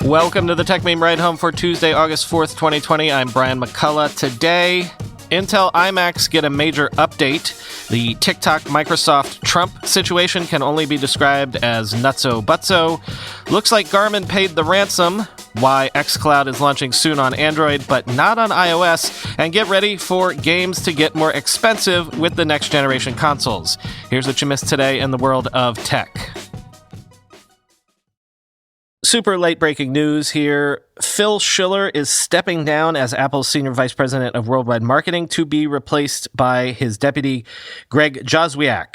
Welcome to the Tech Meme Ride Home for Tuesday, August 4th, 2020. I'm Brian McCullough. Today, Intel iMacs get a major update. The TikTok Microsoft Trump situation can only be described as nutso-butso. Looks like Garmin paid the ransom. Why xCloud is launching soon on Android, but not on iOS. And get ready for games to get more expensive with the next generation consoles. Here's what you missed today in the world of tech. Super late-breaking news here. Phil Schiller is stepping down as Apple's Senior Vice President of Worldwide Marketing to be replaced by his deputy, Greg Joswiak,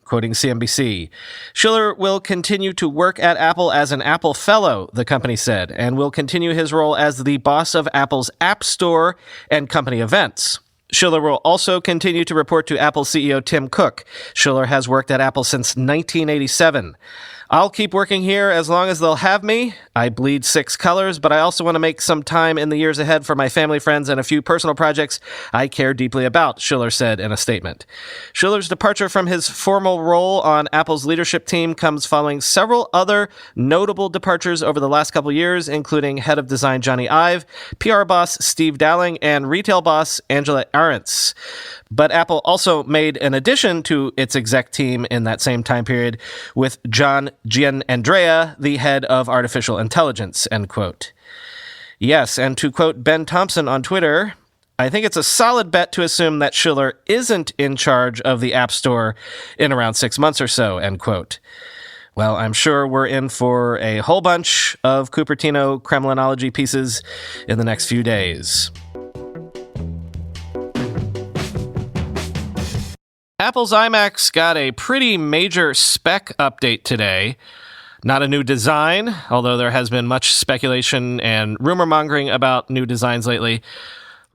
quoting CNBC. Schiller will continue to work at Apple as an Apple Fellow, the company said, and will continue his role as the boss of Apple's App Store and company events. Schiller will also continue to report to Apple CEO Tim Cook. Schiller has worked at Apple since 1987. I'll keep working here as long as they'll have me. I bleed 6 colors, but I also want to make some time in the years ahead for my family, friends, and a few personal projects I care deeply about, Schiller said in a statement. Schiller's departure from his formal role on Apple's leadership team comes following several other notable departures over the last couple years, including head of design Johnny Ive, PR boss Steve Dowling, and retail boss Angela Ahrendts. But Apple also made an addition to its exec team in that same time period with John Gianandrea, the head of artificial intelligence, end quote. Yes, and to quote Ben Thompson on Twitter, I think it's a solid bet to assume that Schiller isn't in charge of the App Store in around 6 months or so, end quote. Well, I'm sure we're in for a whole bunch of Cupertino Kremlinology pieces in the next few days. Apple's iMacs got a pretty major spec update today. Not a new design, although there has been much speculation and rumor mongering about new designs lately.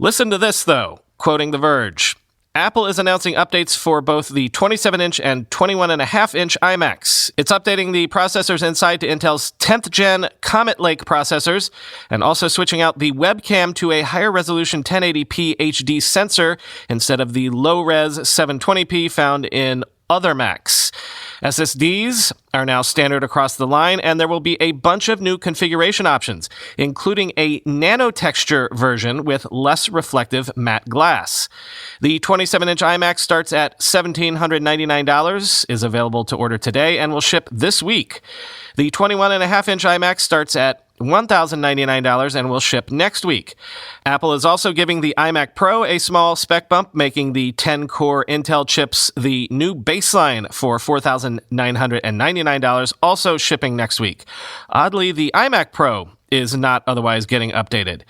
Listen to this, though, quoting The Verge. Apple is announcing updates for both the 27-inch and 21.5-inch iMacs. It's updating the processors inside to Intel's 10th gen Comet Lake processors, and also switching out the webcam to a higher resolution 1080p HD sensor instead of the low-res 720p found in other Macs. SSDs are now standard across the line, and there will be a bunch of new configuration options, including a nano-texture version with less reflective matte glass. The 27-inch iMac starts at $1,799, is available to order today, and will ship this week. The 21.5-inch iMac starts at $1,099 and will ship next week. Apple is also giving the iMac Pro a small spec bump, making the 10-core Intel chips the new baseline for $4,999, also shipping next week. Oddly, the iMac Pro is not otherwise getting updated.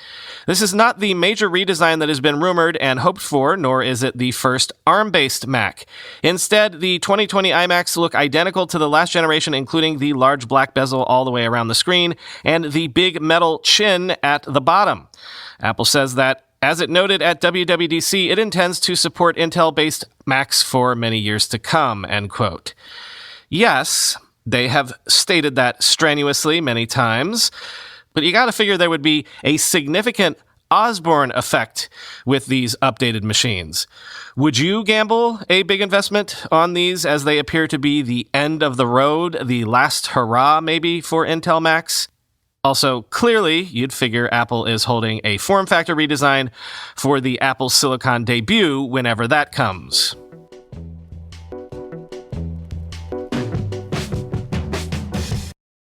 This is not the major redesign that has been rumored and hoped for, nor is it the first ARM-based Mac. Instead, the 2020 iMacs look identical to the last generation, including the large black bezel all the way around the screen and the big metal chin at the bottom. Apple says that, as it noted at WWDC, it intends to support Intel-based Macs for many years to come, end quote. Yes, they have stated that strenuously many times, but you got to figure there would be a significant Osborne effect with these updated machines. Would you gamble a big investment on these as they appear to be the end of the road, the last hurrah maybe for Intel Macs? Also, clearly, you'd figure Apple is holding a form factor redesign for the Apple Silicon debut whenever that comes.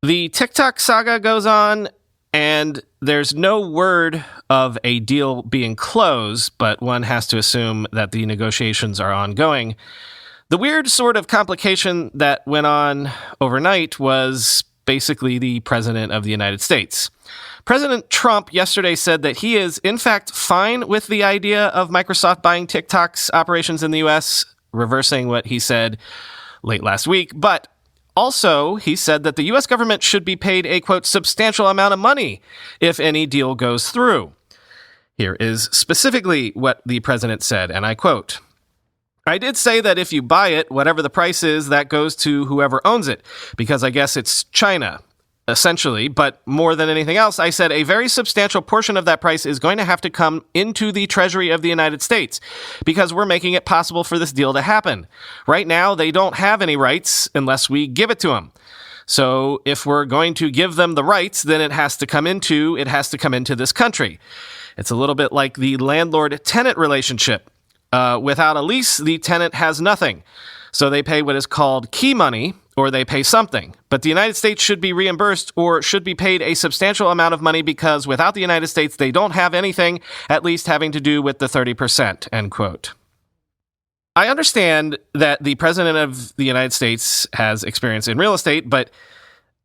The TikTok saga goes on, and there's no word of a deal being closed, but one has to assume that the negotiations are ongoing. The weird sort of complication that went on overnight was basically the President of the United States. President Trump yesterday said that he is, in fact, fine with the idea of Microsoft buying TikTok's operations in the U.S., reversing what he said late last week, but also, he said that the U.S. government should be paid a, quote, substantial amount of money if any deal goes through. Here is specifically what the president said, and I quote, I did say that if you buy it, whatever the price is, that goes to whoever owns it, because I guess it's China. essentially, but more than anything else, I said a very substantial portion of that price is going to have to come into the Treasury of the United States because we're making it possible for this deal to happen. Right now, they don't have any rights unless we give it to them. So if we're going to give them the rights, then it has to come into this country. It's a little bit like the landlord-tenant relationship. Without a lease, the tenant has nothing. So they pay what is called key money, or they pay something. But the United States should be reimbursed or should be paid a substantial amount of money because without the United States, they don't have anything, at least having to do with the 30%, end quote. I understand that the President of the United States has experience in real estate, but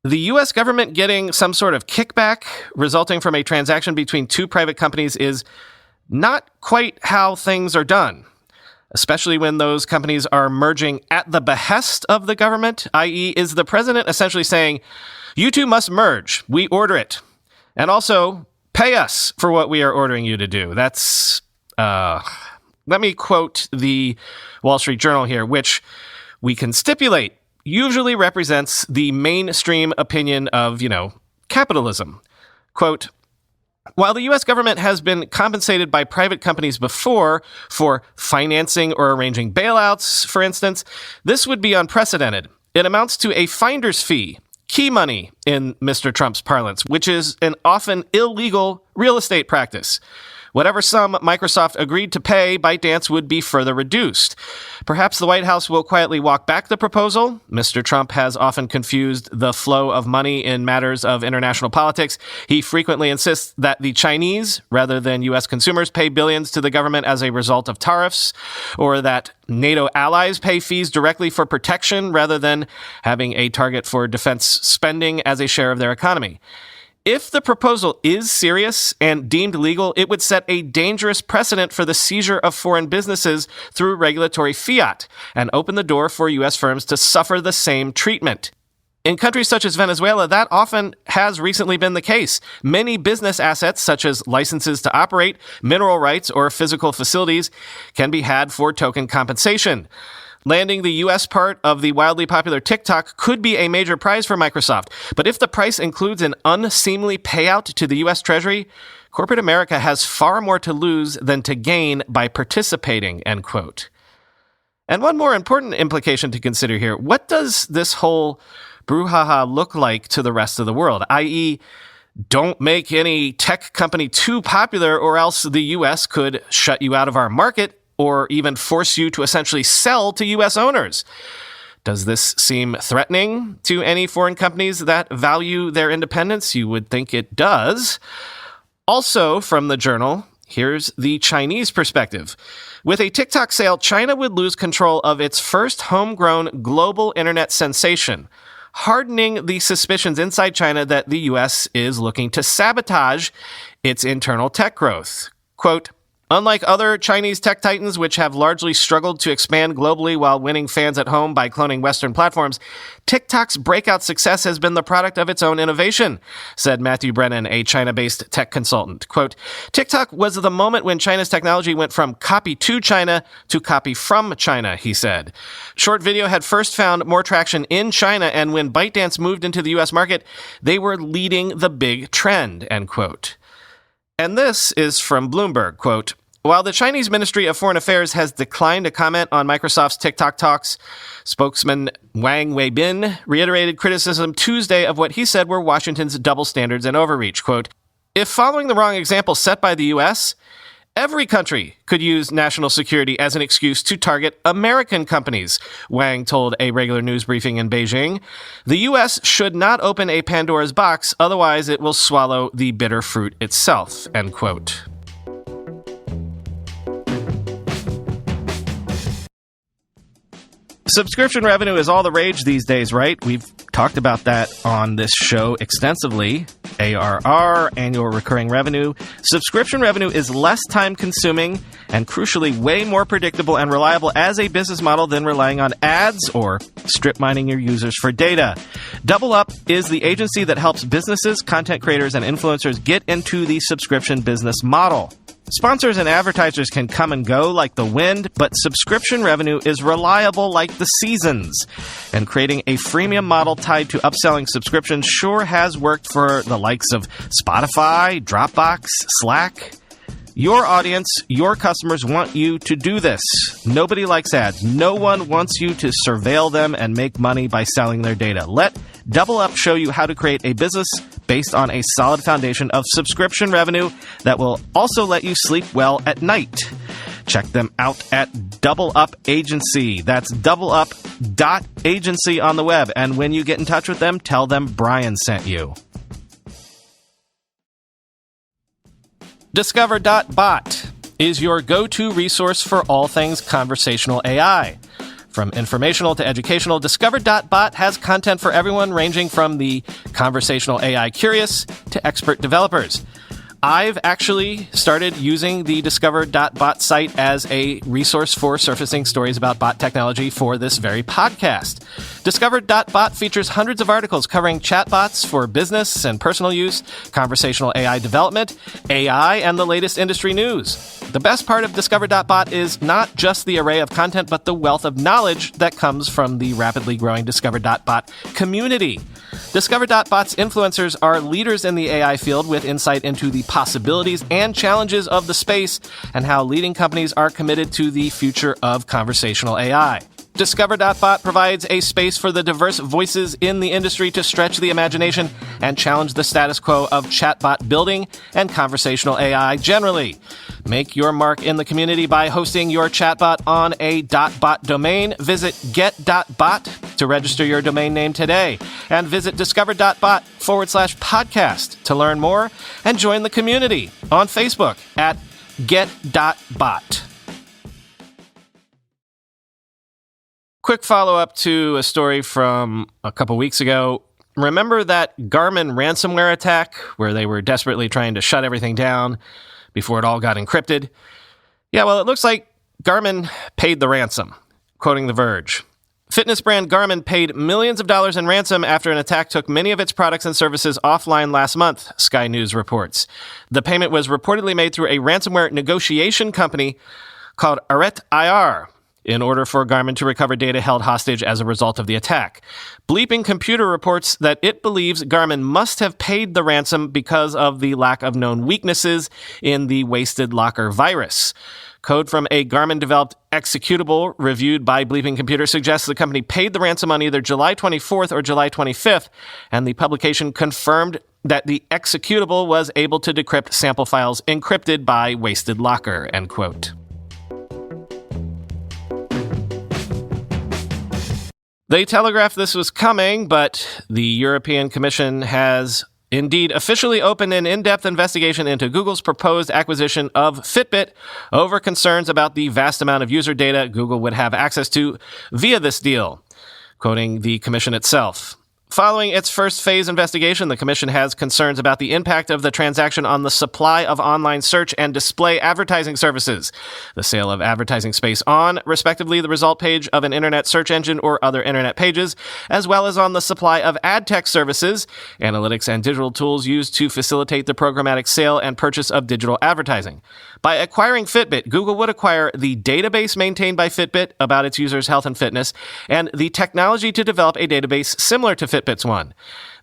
the U.S. government getting some sort of kickback resulting from a transaction between two private companies is not quite how things are done, especially when those companies are merging at the behest of the government, i.e., is the president essentially saying, you two must merge, we order it, and also pay us for what we are ordering you to do. That's, let me quote the Wall Street Journal here, which we can stipulate usually represents the mainstream opinion of, capitalism. Quote, while the U.S. government has been compensated by private companies before for financing or arranging bailouts, for instance, this would be unprecedented. It amounts to a finder's fee, key money in Mr. Trump's parlance, which is an often illegal real estate practice. Whatever sum Microsoft agreed to pay, ByteDance would be further reduced. Perhaps the White House will quietly walk back the proposal. Mr. Trump has often confused the flow of money in matters of international politics. He frequently insists that the Chinese, rather than U.S. consumers, pay billions to the government as a result of tariffs, or that NATO allies pay fees directly for protection rather than having a target for defense spending as a share of their economy. If the proposal is serious and deemed legal, it would set a dangerous precedent for the seizure of foreign businesses through regulatory fiat and open the door for U.S. firms to suffer the same treatment. In countries such as Venezuela, that often has recently been the case. Many business assets, such as licenses to operate, mineral rights, or physical facilities, can be had for token compensation. Landing the U.S. part of the wildly popular TikTok could be a major prize for Microsoft, but if the price includes an unseemly payout to the U.S. Treasury, corporate America has far more to lose than to gain by participating, end quote. And one more important implication to consider here, what does this whole brouhaha look like to the rest of the world, i.e., don't make any tech company too popular or else the U.S. could shut you out of our market or even force you to essentially sell to U.S. owners. Does this seem threatening to any foreign companies that value their independence? You would think it does. Also, from the journal, here's the Chinese perspective. With a TikTok sale, China would lose control of its first homegrown global internet sensation, hardening the suspicions inside China that the U.S. is looking to sabotage its internal tech growth. Quote, unlike other Chinese tech titans, which have largely struggled to expand globally while winning fans at home by cloning Western platforms, TikTok's breakout success has been the product of its own innovation, said Matthew Brennan, a China-based tech consultant. Quote, TikTok was the moment when China's technology went from copy to China to copy from China, he said. Short video had first found more traction in China, and when ByteDance moved into the U.S. market, they were leading the big trend, end quote. And this is from Bloomberg, quote, while the Chinese Ministry of Foreign Affairs has declined to comment on Microsoft's TikTok talks, spokesman Wang Weibin reiterated criticism Tuesday of what he said were Washington's double standards and overreach. Quote, if following the wrong example set by the U.S., every country could use national security as an excuse to target American companies, Wang told a regular news briefing in Beijing. The U.S. should not open a Pandora's box, otherwise it will swallow the bitter fruit itself, end quote. Subscription revenue is all the rage these days, right? We've talked about that on this show extensively. ARR, annual recurring revenue. Subscription revenue is less time-consuming and, crucially, way more predictable and reliable as a business model than relying on ads or strip mining your users for data. Double Up is the agency that helps businesses, content creators, and influencers get into the subscription business model. Sponsors and advertisers can come and go like the wind, but subscription revenue is reliable like the seasons. And creating a freemium model tied to upselling subscriptions sure has worked for the likes of Spotify, Dropbox, Slack. Your audience, your customers want you to do this. Nobody likes ads. No one wants you to surveil them and make money by selling their data. Let Double Up show you how to create a business based on a solid foundation of subscription revenue that will also let you sleep well at night. Check them out at Double Up Agency. That's doubleup.agency on the web. And when you get in touch with them, tell them Brian sent you. Discover.bot is your go-to resource for all things conversational AI. From informational to educational, Discover.bot has content for everyone ranging from the conversational AI curious to expert developers. I've actually started using the Discover.bot site as a resource for surfacing stories about bot technology for this very podcast. Discover.bot features hundreds of articles covering chatbots for business and personal use, conversational AI development, AI, and the latest industry news. The best part of Discover.bot is not just the array of content, but the wealth of knowledge that comes from the rapidly growing Discover.bot community. Discover.bot's influencers are leaders in the AI field with insight into the possibilities and challenges of the space and how leading companies are committed to the future of conversational AI. Discover.bot provides a space for the diverse voices in the industry to stretch the imagination and challenge the status quo of chatbot building and conversational AI generally. Make your mark in the community by hosting your chatbot on a .bot domain. Visit get.bot to register your domain name today. And visit discover.bot/podcast to learn more and join the community on Facebook at get.bot. Quick follow-up to a story from a couple weeks ago. Remember that Garmin ransomware attack where they were desperately trying to shut everything down before it all got encrypted? Yeah, well, it looks like Garmin paid the ransom. Quoting The Verge, fitness brand Garmin paid millions of dollars in ransom after an attack took many of its products and services offline last month, Sky News reports. The payment was reportedly made through a ransomware negotiation company called Hurrah, in order for Garmin to recover data held hostage as a result of the attack. Bleeping Computer reports that it believes Garmin must have paid the ransom because of the lack of known weaknesses in the Wasted Locker virus. Code from a Garmin-developed executable reviewed by Bleeping Computer suggests the company paid the ransom on either July 24th or July 25th, and the publication confirmed that the executable was able to decrypt sample files encrypted by Wasted Locker, end quote. They telegraphed this was coming, but the European Commission has indeed officially opened an in-depth investigation into Google's proposed acquisition of Fitbit over concerns about the vast amount of user data Google would have access to via this deal. Quoting the Commission itself, following its first phase investigation, the Commission has concerns about the impact of the transaction on the supply of online search and display advertising services, the sale of advertising space on, respectively, the result page of an internet search engine or other internet pages, as well as on the supply of ad tech services, analytics, and digital tools used to facilitate the programmatic sale and purchase of digital advertising. By acquiring Fitbit, Google would acquire the database maintained by Fitbit about its users' health and fitness, and the technology to develop a database similar to Fitbit's one.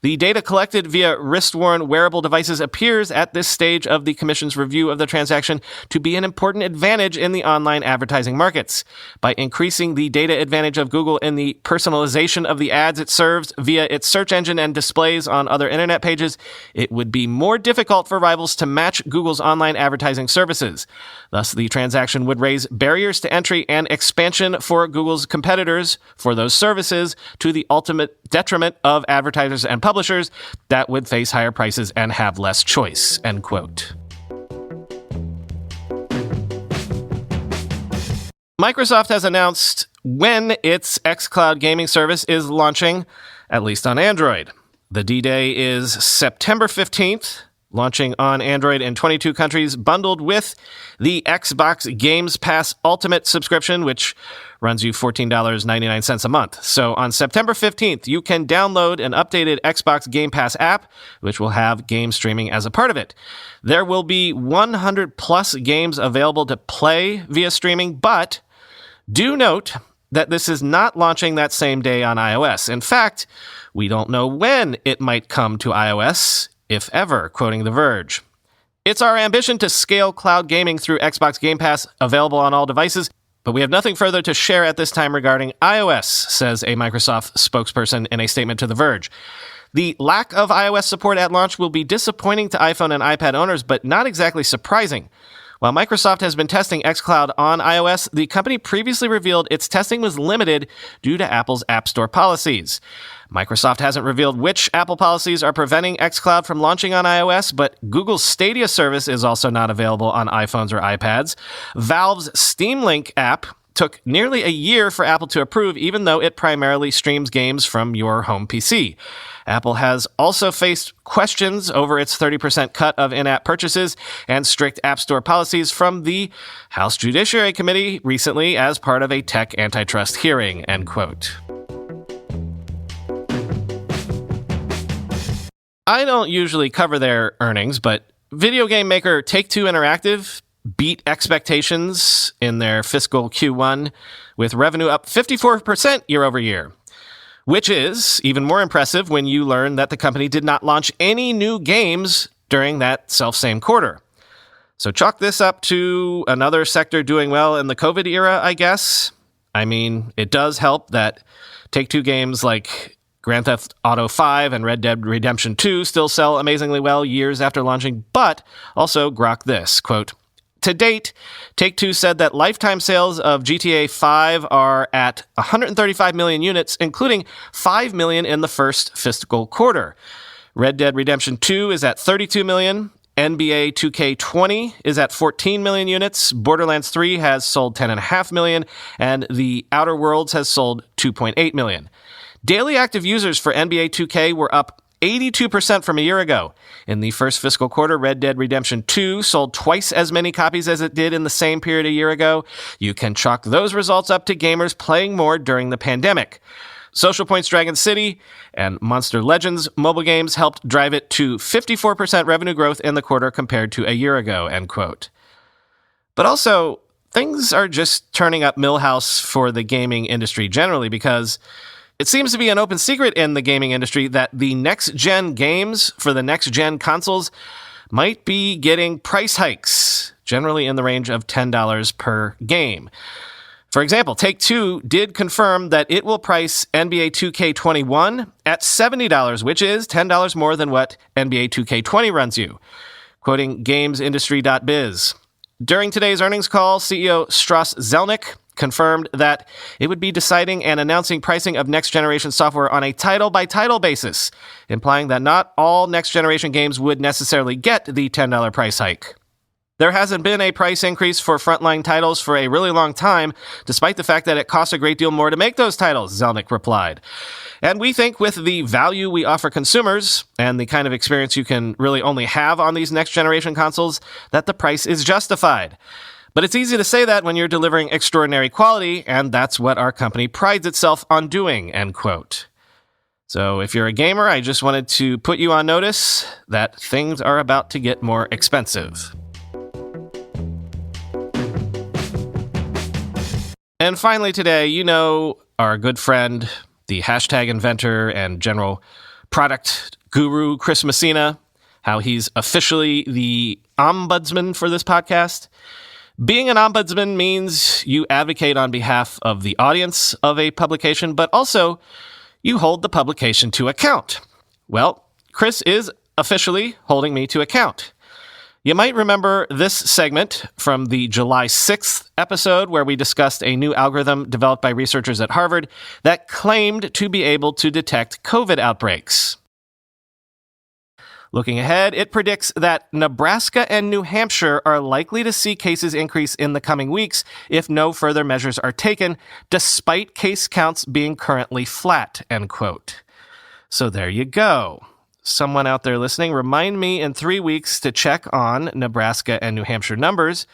The data collected via wrist-worn wearable devices appears at this stage of the Commission's review of the transaction to be an important advantage in the online advertising markets. By increasing the data advantage of Google in the personalization of the ads it serves via its search engine and displays on other internet pages, it would be more difficult for rivals to match Google's online advertising services. Thus, the transaction would raise barriers to entry and expansion for Google's competitors for those services to the ultimate detriment of advertisers and publishers that would face higher prices and have less choice, end quote. Microsoft has announced when its xCloud gaming service is launching, at least on Android. The D-Day is September 15th, launching on Android in 22 countries, bundled with the Xbox Games Pass Ultimate subscription, which runs you $14.99 a month. So on September 15th, you can download an updated Xbox Game Pass app, which will have game streaming as a part of it. There will be 100 plus games available to play via streaming, but do note that this is not launching that same day on iOS. In fact, we don't know when it might come to iOS, if ever, quoting The Verge. It's our ambition to scale cloud gaming through Xbox Game Pass, available on all devices, but we have nothing further to share at this time regarding iOS, says a Microsoft spokesperson in a statement to The Verge. The lack of iOS support at launch will be disappointing to iPhone and iPad owners, but not exactly surprising. While Microsoft has been testing xCloud on iOS, the company previously revealed its testing was limited due to Apple's App Store policies. Microsoft hasn't revealed which Apple policies are preventing xCloud from launching on iOS, but Google's Stadia service is also not available on iPhones or iPads. Valve's Steam Link app took nearly a year for Apple to approve, even though it primarily streams games from your home PC. Apple has also faced questions over its 30% cut of in-app purchases and strict App Store policies from the House Judiciary Committee recently as part of a tech antitrust hearing, end quote. I don't usually cover their earnings, but video game maker Take-Two Interactive beat expectations in their fiscal Q1 with revenue up 54% year over year, which is even more impressive when you learn that the company did not launch any new games during that selfsame quarter. So chalk this up to another sector doing well in the COVID era, I guess. I mean, it does help that Take-Two games like Grand Theft Auto 5 and Red Dead Redemption 2 still sell amazingly well years after launching, but also grok this, quote, "To date, Take-Two said that lifetime sales of GTA 5 are at 135 million units, including 5 million in the first fiscal quarter. Red Dead Redemption 2 is at 32 million. NBA 2K20 is at 14 million units. Borderlands 3 has sold 10.5 million, and The Outer Worlds has sold 2.8 million. Daily active users for NBA 2K were up 82% from a year ago. In the first fiscal quarter, Red Dead Redemption 2 sold twice as many copies as it did in the same period a year ago. You can chalk those results up to gamers playing more during the pandemic. Social Point's Dragon City and Monster Legends mobile games helped drive it to 54% revenue growth in the quarter compared to a year ago," end quote. But also, things are just turning up Milhouse for the gaming industry generally, because it seems to be an open secret in the gaming industry that the next-gen games for the next-gen consoles might be getting price hikes, generally in the range of $10 per game. For example, Take-Two did confirm that it will price NBA 2K21 at $70, which is $10 more than what NBA 2K20 runs you. Quoting GamesIndustry.biz. During today's earnings call, CEO Strauss Zelnick confirmed that it would be deciding and announcing pricing of next-generation software on a title-by-title basis, implying that not all next-generation games would necessarily get the $10 price hike. There hasn't been a price increase for frontline titles for a really long time, despite the fact that it costs a great deal more to make those titles, Zelnick replied. And we think with the value we offer consumers and the kind of experience you can really only have on these next-generation consoles, that the price is justified. But it's easy to say that when you're delivering extraordinary quality, and that's what our company prides itself on doing, end quote. So if you're a gamer, I just wanted to put you on notice that things are about to get more expensive. And finally today, you know our good friend, the hashtag inventor and general product guru, Chris Messina, how he's officially the ombudsman for this podcast. Being an ombudsman means you advocate on behalf of the audience of a publication, but also you hold the publication to account. Well, Chris is officially holding me to account. You might remember this segment from the July 6th episode where we discussed a new algorithm developed by researchers at Harvard that claimed to be able to detect COVID outbreaks. Looking ahead, it predicts that Nebraska and New Hampshire are likely to see cases increase in the coming weeks if no further measures are taken, despite case counts being currently flat, end quote. So there you go. Someone out there listening, remind me in 3 weeks to check on Nebraska and New Hampshire numbers,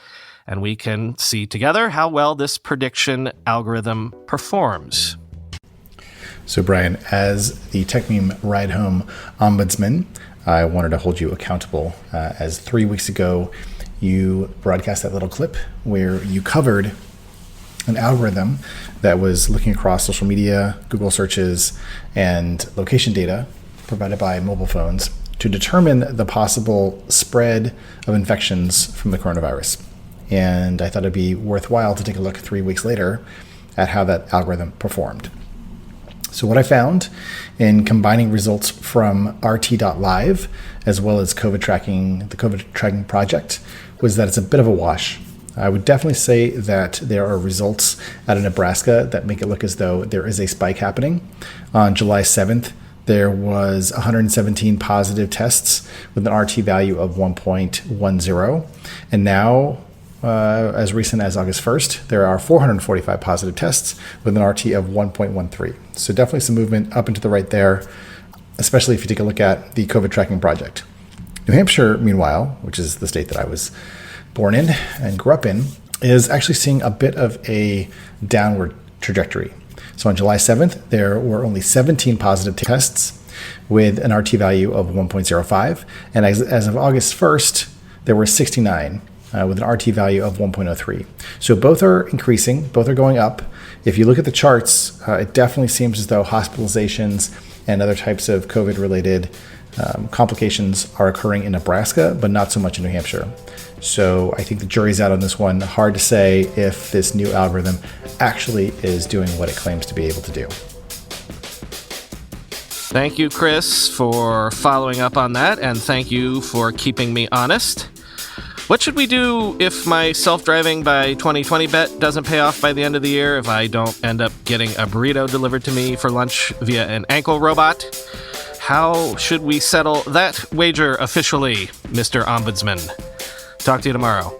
and we can see together how well this prediction algorithm performs. So, Brian, as the Tech Meme Ride Home Ombudsman, I wanted to hold you accountable. As 3 weeks ago, you broadcast that little clip where you covered an algorithm that was looking across social media, Google searches, and location data provided by mobile phones to determine the possible spread of infections from the coronavirus. And I thought it'd be worthwhile to take a look 3 weeks later at how that algorithm performed. So what I found in combining results from RT.live as well as the COVID tracking project was that it's a bit of a wash. I would definitely say that there are results out of Nebraska that make it look as though there is a spike happening. On July 7th, there was 117 positive tests with an RT value of 1.10. And now, as recent as August 1st, there are 445 positive tests with an RT of 1.13. So definitely some movement up and to the right there, especially if you take a look at the COVID tracking project. New Hampshire, meanwhile, which is the state that I was born in and grew up in, is actually seeing a bit of a downward trajectory. So on July 7th, there were only 17 positive tests with an RT value of 1.05. And as of August 1st, there were 69 with an RT value of 1.03. So both are increasing, both are going up. If you look at the charts, it definitely seems as though hospitalizations and other types of COVID-related complications are occurring in Nebraska, but not so much in New Hampshire. So I think the jury's out on this one. Hard to say if this new algorithm actually is doing what it claims to be able to do. Thank you, Chris, for following up on that, and thank you for keeping me honest. What should we do if my self-driving by 2020 bet doesn't pay off by the end of the year, if I don't end up getting a burrito delivered to me for lunch via an ankle robot? How should we settle that wager officially, Mr. Ombudsman? Talk to you tomorrow.